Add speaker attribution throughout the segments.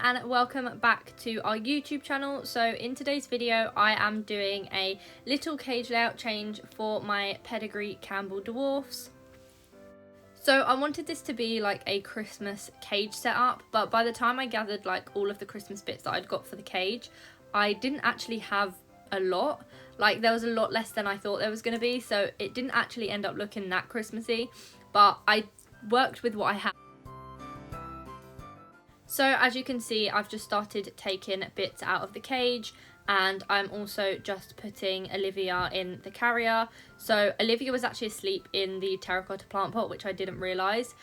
Speaker 1: and welcome back to our YouTube channel. So in today's video I am doing a little cage layout change for my Pedigree Campbell dwarfs. So I wanted this to be like a Christmas cage setup, but by the time I gathered like all of the Christmas bits that I'd got for the cage, I didn't actually have a lot. Like there was a lot less than I thought there was going to be, so it didn't actually end up looking that Christmassy, but I worked with what I had. So as you can see, I've just started taking bits out of the cage, and I'm also just putting Alivia in the carrier. So Alivia was actually asleep in the terracotta plant pot, which I didn't realise.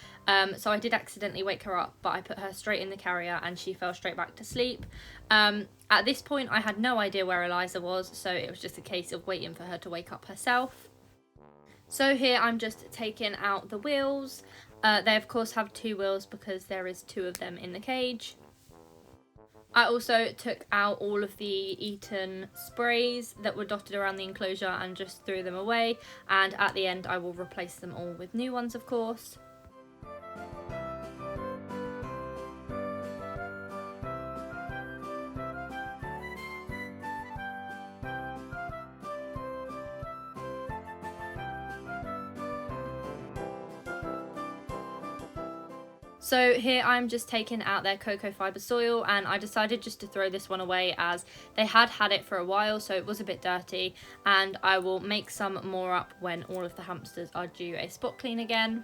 Speaker 1: So I did accidentally wake her up, but I put her straight in the carrier and she fell straight back to sleep. At this point I had no idea where Alizah was, so it was just a case of waiting for her to wake up herself. So here I'm just taking out the wheels. They of course have two wheels because there is two of them in the cage. I also took out all of the eaten sprays that were dotted around the enclosure and just threw them away, and at the end I will replace them all with new ones of course. So here I'm just taking out their cocoa fibre soil, and I decided just to throw this one away as they had it for a while, so it was a bit dirty, and I will make some more up when all of the hamsters are due a spot clean again.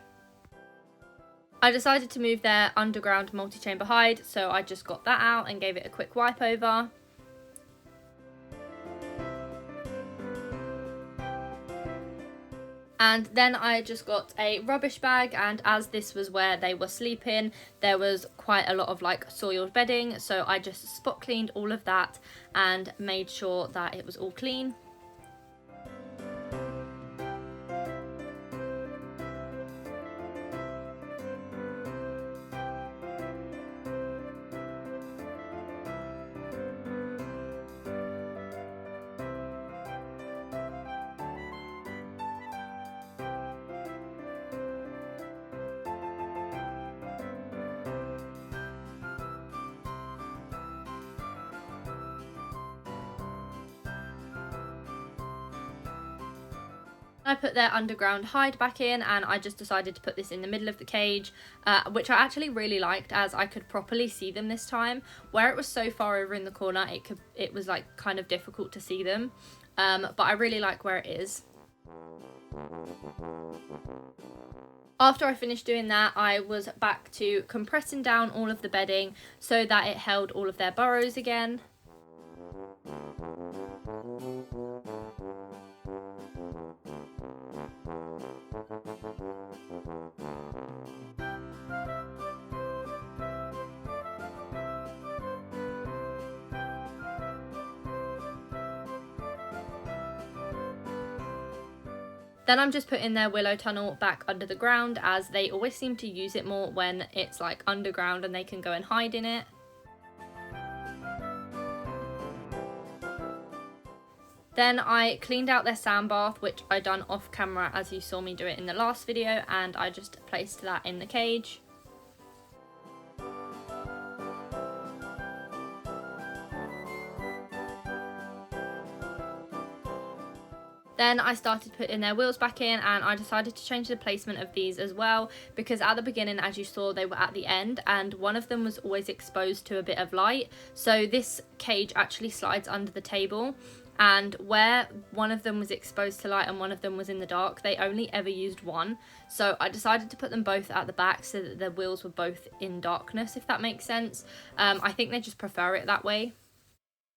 Speaker 1: I decided to move their underground multi-chamber hide, so I just got that out and gave it a quick wipe over. And then I just got a rubbish bag, and as this was where they were sleeping, there was quite a lot of like soiled bedding, so I just spot cleaned all of that and made sure that it was all clean. I put their underground hide back in, and I just decided to put this in the middle of the cage, which I actually really liked as I could properly see them this time. Where it was so far over in the corner, it was like kind of difficult to see them, but I really like where it is. After I finished doing that, I was back to compressing down all of the bedding so that it held all of their burrows again. Then I'm just putting their willow tunnel back under the ground, as they always seem to use it more when it's like underground and they can go and hide in it. Then I cleaned out their sand bath, which I done off camera as you saw me do it in the last video, and I just placed that in the cage. Then I started putting their wheels back in, and I decided to change the placement of these as well, because at the beginning, as you saw, they were at the end and one of them was always exposed to a bit of light. So this cage actually slides under the table, and where one of them was exposed to light and one of them was in the dark, they only ever used one. So I decided to put them both at the back so that the wheels were both in darkness, if that makes sense. I think they just prefer it that way.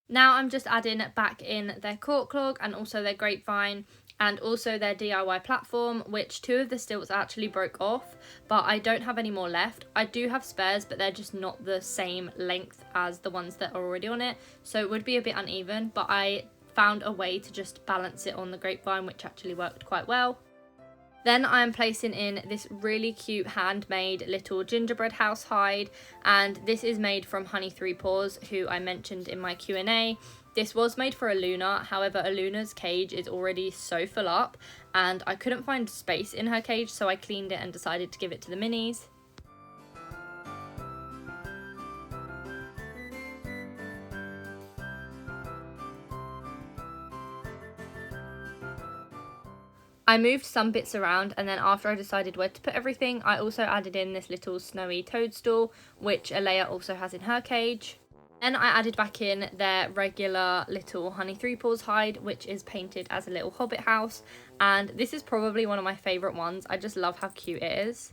Speaker 1: Now I'm just adding back in their cork log and also their grapevine and also their DIY platform, which two of the stilts actually broke off, but I don't have any more left. I do have spares, but they're just not the same length as the ones that are already on it, so it would be a bit uneven, but I found a way to just balance it on the grapevine, which actually worked quite well. Then I am placing in this really cute handmade little gingerbread house hide, and this is made from Honey 3 Paws, who I mentioned in my Q&A. This was made for Aloona, however Aloona's cage is already so full up and I couldn't find space in her cage, so I cleaned it and decided to give it to the minis. I moved some bits around, and then after I decided where to put everything, I also added in this little snowy toadstool, which Alaiya also has in her cage. Then I added back in their regular little honey three paws hide, which is painted as a little hobbit house, and this is probably one of my favourite ones. I just love how cute it is.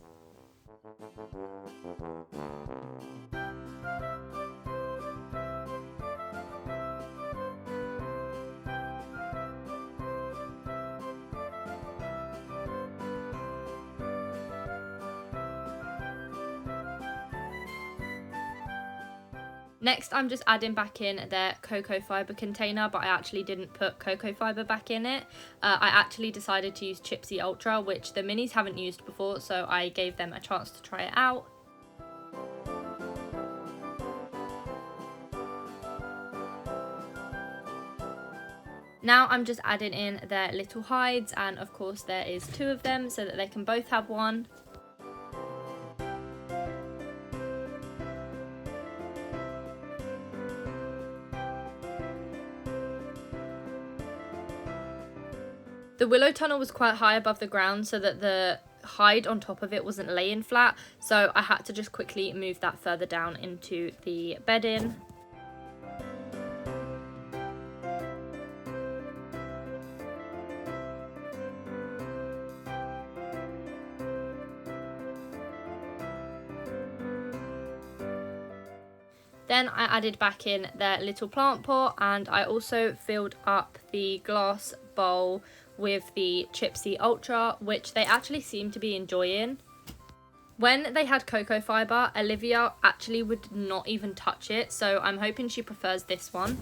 Speaker 1: Next, I'm just adding back in their cocoa fibre container, but I actually didn't put cocoa fibre back in it. I actually decided to use Chipsi Ultra, which the minis haven't used before, so I gave them a chance to try it out. Now I'm just adding in their little hides, and of course there is 2 of them so that they can both have one. The willow tunnel was quite high above the ground so that the hide on top of it wasn't laying flat, so I had to just quickly move that further down into the bedding. Then I added back in their little plant pot, and I also filled up the glass bowl with the Chipsi Ultra, which they actually seem to be enjoying. When they had cocoa fibre, Alivia actually would not even touch it, so I'm hoping she prefers this one.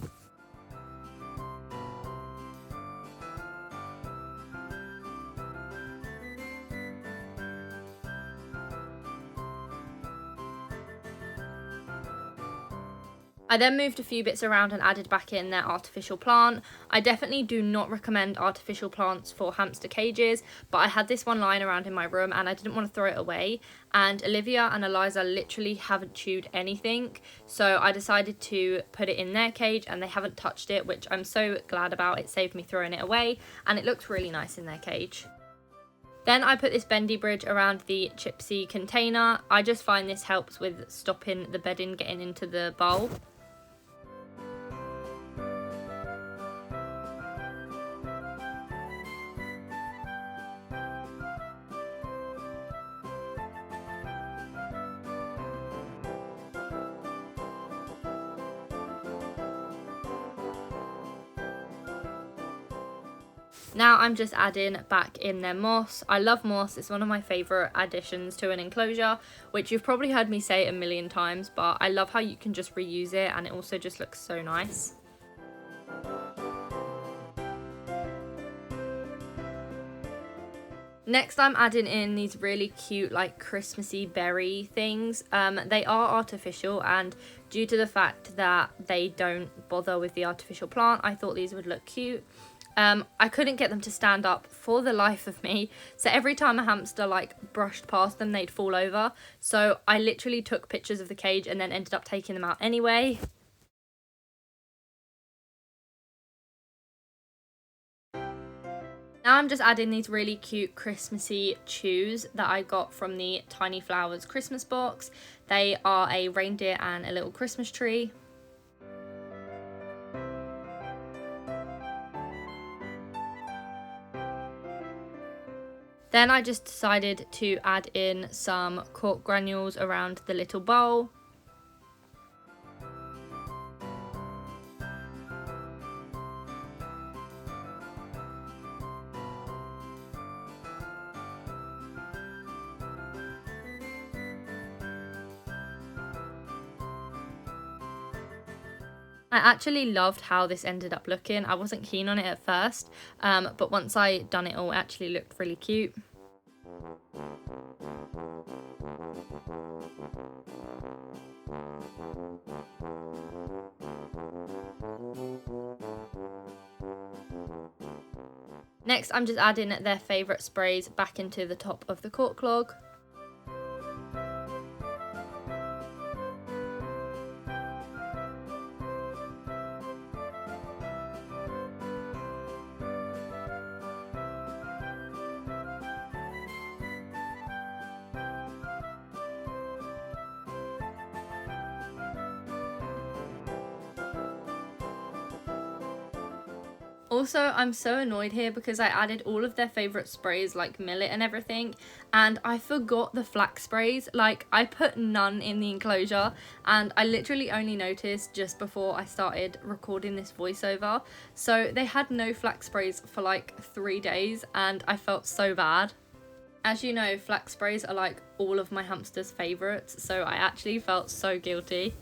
Speaker 1: I then moved a few bits around and added back in their artificial plant. I definitely do not recommend artificial plants for hamster cages, but I had this one lying around in my room and I didn't want to throw it away. And Alivia and Alizah literally haven't chewed anything, so I decided to put it in their cage and they haven't touched it, which I'm so glad about. It saved me throwing it away, and it looks really nice in their cage. Then I put this bendy bridge around the Chipsi container. I just find this helps with stopping the bedding getting into the bowl. Now I'm just adding back in their moss. I love moss, it's one of my favourite additions to an enclosure, which you've probably heard me say a million times, but I love how you can just reuse it and it also just looks so nice. Next I'm adding in these really cute like Christmassy berry things. They are artificial, and due to the fact that they don't bother with the artificial plant, I thought these would look cute. I couldn't get them to stand up for the life of me, so every time a hamster like brushed past them they'd fall over, so I literally took pictures of the cage and then ended up taking them out anyway. Now I'm just adding these really cute Christmassy chews that I got from the Tiny Flowers Christmas box. They are a reindeer and a little Christmas tree. Then I just decided to add in some cork granules around the little bowl. I actually loved how this ended up looking. I wasn't keen on it at first, but once I done it all, it actually looked really cute. Next, I'm just adding their favourite sprays back into the top of the cork log. Also, I'm so annoyed here because I added all of their favourite sprays like Millet and everything, and I forgot the Flax Sprays. Like, I put none in the enclosure, and I literally only noticed just before I started recording this voiceover. So they had no Flax Sprays for like 3 days, and I felt so bad. As you know, Flax Sprays are like all of my hamsters' favourites, so I actually felt so guilty.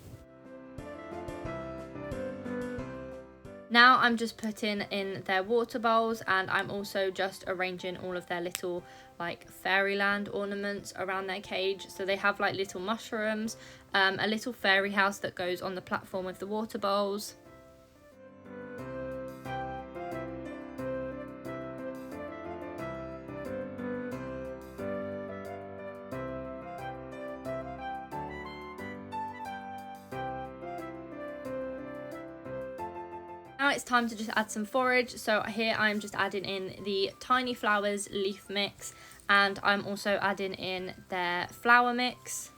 Speaker 1: Now I'm just putting in their water bowls, and I'm also just arranging all of their little like fairyland ornaments around their cage. So they have like little mushrooms, a little fairy house that goes on the platform with the water bowls. Now it's time to just add some forage. So here I'm just adding in the Tiny Flowers leaf mix, and I'm also adding in their flower mix.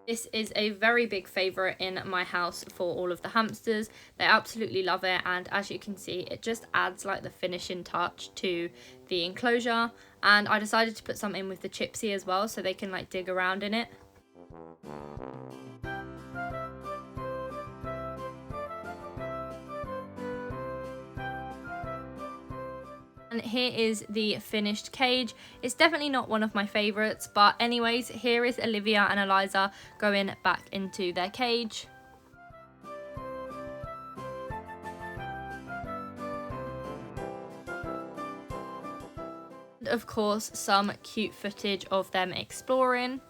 Speaker 1: This is a very big favourite in my house for all of the hamsters. They absolutely love it, and as you can see, it just adds like the finishing touch to the enclosure. And I decided to put some in with the Chipsi as well, so they can like dig around in it. And here is the finished cage. It's definitely not one of my favourites, but anyways, here is Alivia and Alizah going back into their cage. And of course, some cute footage of them exploring.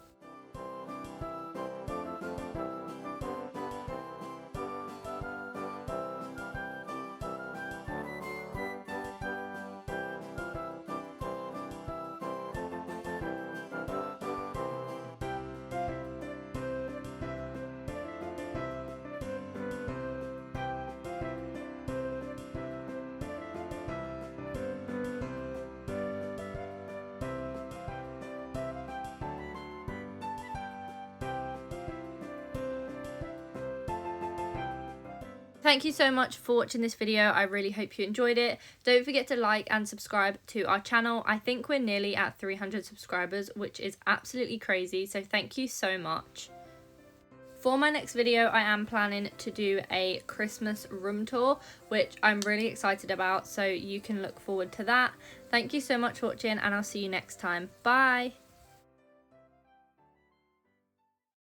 Speaker 1: Thank you so much for watching this video. I really hope you enjoyed it. Don't forget to like and subscribe to our channel. I think we're nearly at 300 subscribers, which is absolutely crazy, so thank you so much. For my next video, I am planning to do a Christmas room tour, which I'm really excited about, so you can look forward to that. Thank you so much for watching, and I'll see you next time. Bye!